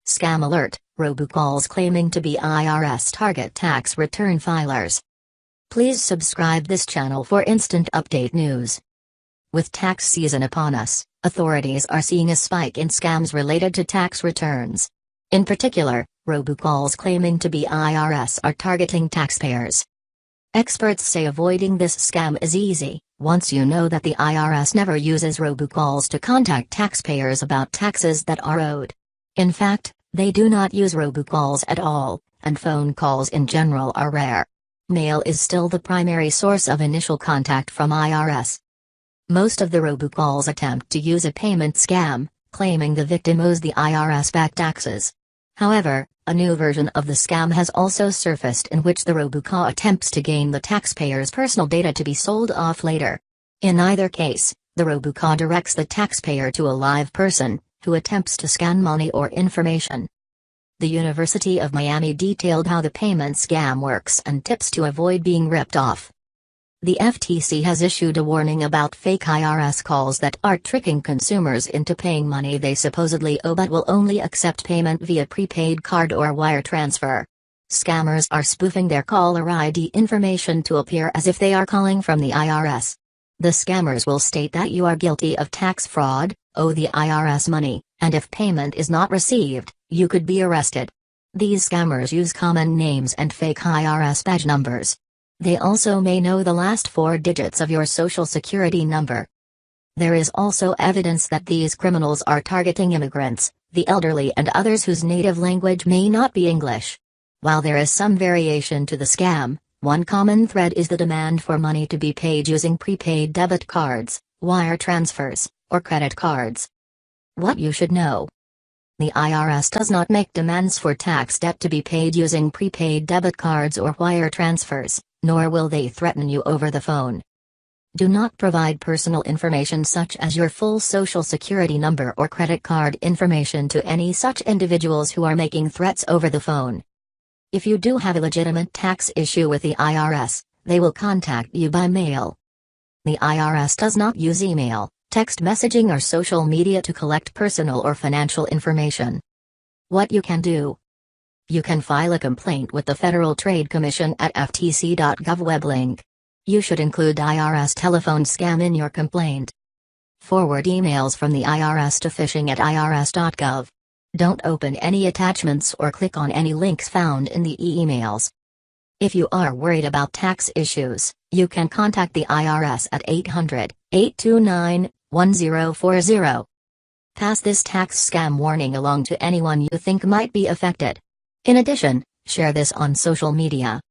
Scam alert, robocalls claiming to be IRS target tax return filers. Please subscribe this channel for instant update news. With tax season upon us, authorities are seeing a spike in scams related to tax returns. In particular, robocalls claiming to be IRS are targeting taxpayers. Experts say avoiding this scam is easy, once you know that the IRS never uses robocalls to contact taxpayers about taxes that are owed. In fact, they do not use robocalls at all, and phone calls in general are rare. Mail is still the primary source of initial contact from IRS. Most of the robocalls attempt to use a payment scam, claiming the victim owes the IRS back taxes. However, a new version of the scam has also surfaced in which the robocall attempts to gain the taxpayer's personal data to be sold off later. In either case, the robocall directs the taxpayer to a live person, who attempts to scan money or information. The University of Miami detailed how the payment scam works and tips to avoid being ripped off. The FTC has issued a warning about fake IRS calls that are tricking consumers into paying money they supposedly owe but will only accept payment via prepaid card or wire transfer. Scammers are spoofing their caller ID information to appear as if they are calling from the IRS. The scammers will state that you are guilty of tax fraud, owe the IRS money, and if payment is not received, you could be arrested. These scammers use common names and fake IRS badge numbers. They also may know the last 4 digits of your social security number. There is also evidence that these criminals are targeting immigrants, the elderly and others whose native language may not be English. While there is some variation to the scam, one common thread is the demand for money to be paid using prepaid debit cards, wire transfers, or credit cards. What you should know. The IRS does not make demands for tax debt to be paid using prepaid debit cards or wire transfers, nor will they threaten you over the phone. Do not provide personal information such as your full social security number or credit card information to any such individuals who are making threats over the phone. If you do have a legitimate tax issue with the IRS, they will contact you by mail. The IRS does not use email, text messaging or social media to collect personal or financial information. What you can do. You can file a complaint with the Federal Trade Commission at ftc.gov web link. You should include IRS telephone scam in your complaint. Forward emails from the IRS to phishing@irs.gov. Don't open any attachments or click on any links found in the emails. If you are worried about tax issues, you can contact the IRS at 800-829-1040. Pass this tax scam warning along to anyone you think might be affected. In addition, share this on social media.